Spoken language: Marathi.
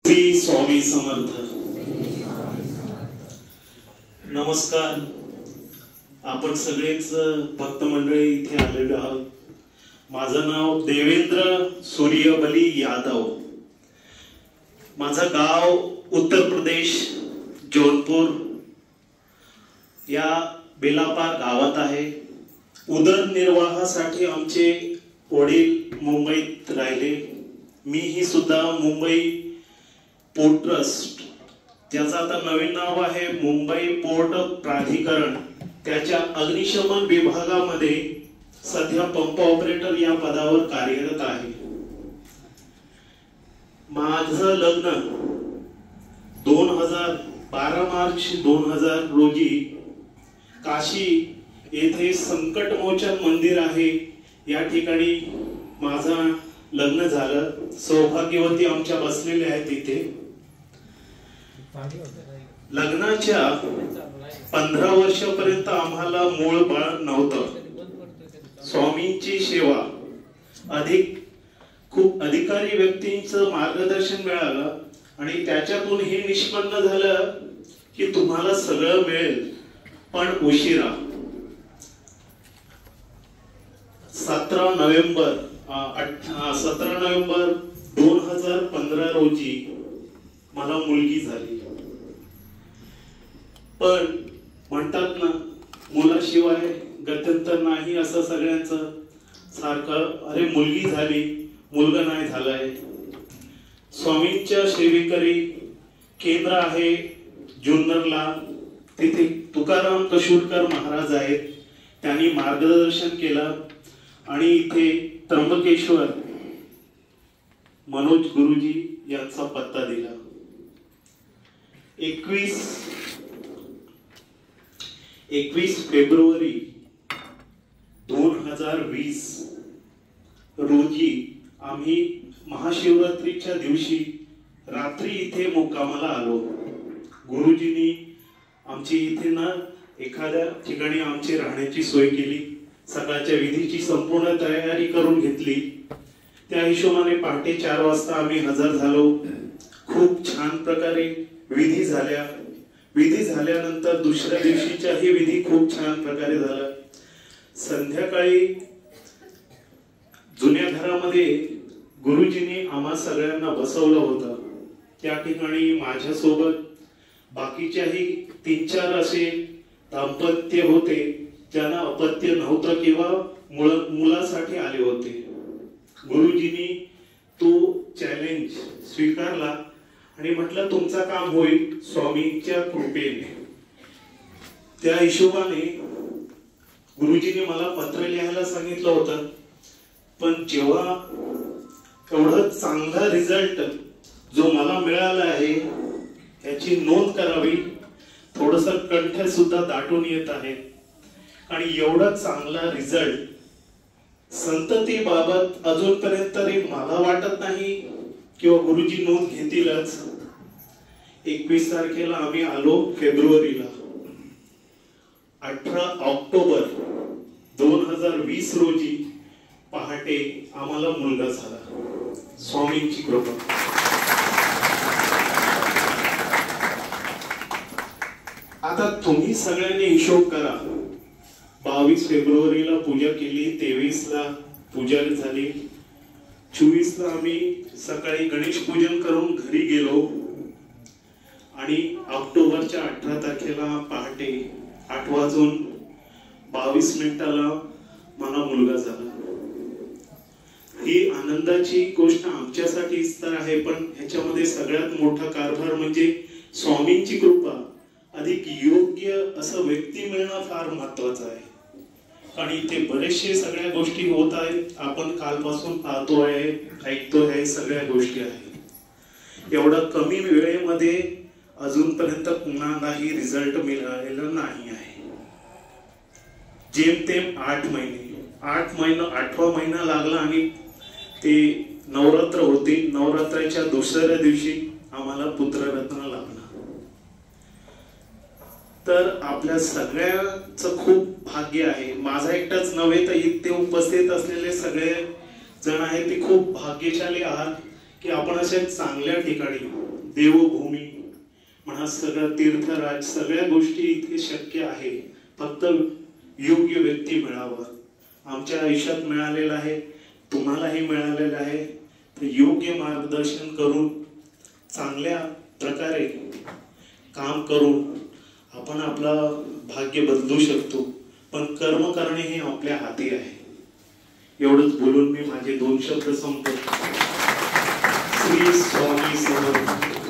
श्री स्वामी समर्थ. नमस्कार. आपण सगळेच भक्त मंडळी इथे आलेलो आहोत. माझं नाव देवेंद्र सूर्यबली यादव. माझं गाव उत्तर प्रदेश जौनपुर या बेलापार गावात आहे. उदरनिर्वाहासाठी आमचे वडील मुंबईत राहिले. मीही सुद्धा मुंबई पोर्ट ट्रस्ट, त्याचं आता नवीन नाव आहे मुंबई पोर्ट प्राधिकरण, त्याच्या अग्निशमन विभागामध्ये सध्या पंप ऑपरेटर या पदावर कार्यरत आहे. माझं लग्न 12 मार्च 2000 रोजी काशी येथे संकटमोचन मंदिर आहे या ठिकाणी माझं लग्न झालं. सौभाग्यवती आमच्या बसलेल्या आहेत तिथे. लग्नाच्या 15 वर्षापर्यंत आम्हाला मूळ बाळ नव्हतं. स्वामींची सेवा खूप अधिकारी व्यक्तींचं मार्गदर्शन मिळालं आणि त्याच्यातून हे निष्पन्न झालं की तुम्हाला सगळं मिळेल पण उशिरा. 17 नोव्हेंबर 2015 रोजी मला मुलगी झाली. पण म्हणतात ना, मुलाशिवाय गत्यंतर नाही असं सगळ्यांचं सारखं. अरे मुलगी झाली, मुलगा नाही झालाय. स्वामींच्या सेवेकरी केंद्र आहे जुन्नरला, तिथे तुकाराम कशुरकर महाराज आहेत. त्यांनी मार्गदर्शन केलं आणि इथे त्र्यंबकेश्वर मनोज गुरुजी यांचा पत्ता दिला. 21 फेब्रुवारी 2020 रोजी आम्ही महाशिवरात्रीच्या दिवशी रात्री इथे मुक्कामाला आलो. गुरुजींनी आमची इथे ना एखाद्या ठिकाणी आमची राहण्याची सोय केली. सकाळच्या विधीची संपूर्ण तयारी करून घेतली. त्या हिशोबाने पहाटे 4 वाजता आम्ही हजर झालो. खूप छान प्रकारे विधी झाल्या. विधी झाल्यानंतर दुसऱ्या दिवशीचाही विधी खूप छान प्रकारे झाला. संध्याकाळी जुन्या घरामध्ये गुरुजींनी आम्हा सगळ्यांना बसवलं होतं. त्या ठिकाणी माझ्यासोबत बाकीच्याही 3-4 असे दाम्पत्य होते ज्यांना अपत्य नव्हतं किंवा मुलासाठी आले होते. गुरुजींनी तो चॅलेंज स्वीकारला आणि म्हटलं तुमचं काम होईल स्वामींच्या कृपेने. त्या हिशोबाने गुरुजींनी मला पत्र लिहायला सांगितलं होतं. पण जेव्हा एवढा चांगला रिझल्ट जो मला मिळाला आहे याची नोंद करावी, थोडस कंठ सुद्धा दाटून येत आहे. आणि एवढा चांगला रिझल्ट संततीबाबत अजूनपर्यंत तरी मला वाटत नाही किंवा गुरुजी नोंद घेतीलच. 21 तारखेला आम्ही आलो फेब्रुवारीला. 18 ऑक्टोबर 2020 रोजी पहाटे आम्हाला मुलगा झाला. स्वामींची कृपा. आता तुम्ही सगळ्यांनी हिशोब करा. 22 फेब्रुवारीला पूजा केली, 23 ला पूजा झाली, 24 ला आम्ही सकाळी गणेश पूजन करून घरी गेलो आणि ऑक्टोबरच्या 18 तारखेला पहाटे 8:22 मला मुलगा झाला. ही आनंदाची गोष्ट आमच्यासाठीच तर आहे, पण ह्याच्यामध्ये सगळ्यात मोठा कारभार म्हणजे स्वामींची कृपा. अधिक योग्य असं व्यक्ती मिळणं फार महत्वाचं आहे. आणि इथे बरेचसे सगळ्या गोष्टी होत आहेत. आपण कालपासून पाहतो आहे, ऐकतो आहे, सगळ्या गोष्टी आहेत. एवढा कमी वेळेमध्ये अजूनपर्यंत कुणालाही रिझल्ट मिळालेला नाही आहे. जेमतेम 8 महिना 8वा महिना लागला आणि ते नवरात्र होते. नवरात्राच्या दुसऱ्या दिवशी आम्हाला पुत्ररत्न लागला. तर आपल्या सगळ्यांचं खूप भाग्य आहे. माझा एकटाच नव्हे तर इथे उपस्थित असलेले सगळे जण आहेत ते खूप भाग्यशाली आहात की आपण अशा चांगल्या ठिकाणी, देवभूमी म्हणा, सगळं तीर्थराज, सगळ्या गोष्टी इथे शक्य आहे, फक्त योग्य व्यक्ती मिळावं. आमच्या आयुष्यात मिळालेलं आहे, तुम्हालाही मिळालेलं आहे. तर योग्य मार्गदर्शन करून चांगल्या प्रकारे काम करून आपण आपलं भाग्य बदलू शकतो. पण कर्म करणे हे आपल्या हाती आहे. एवढंच बोलून मी माझे 2 शब्द संपवतो. श्री स्वामी समर्थ.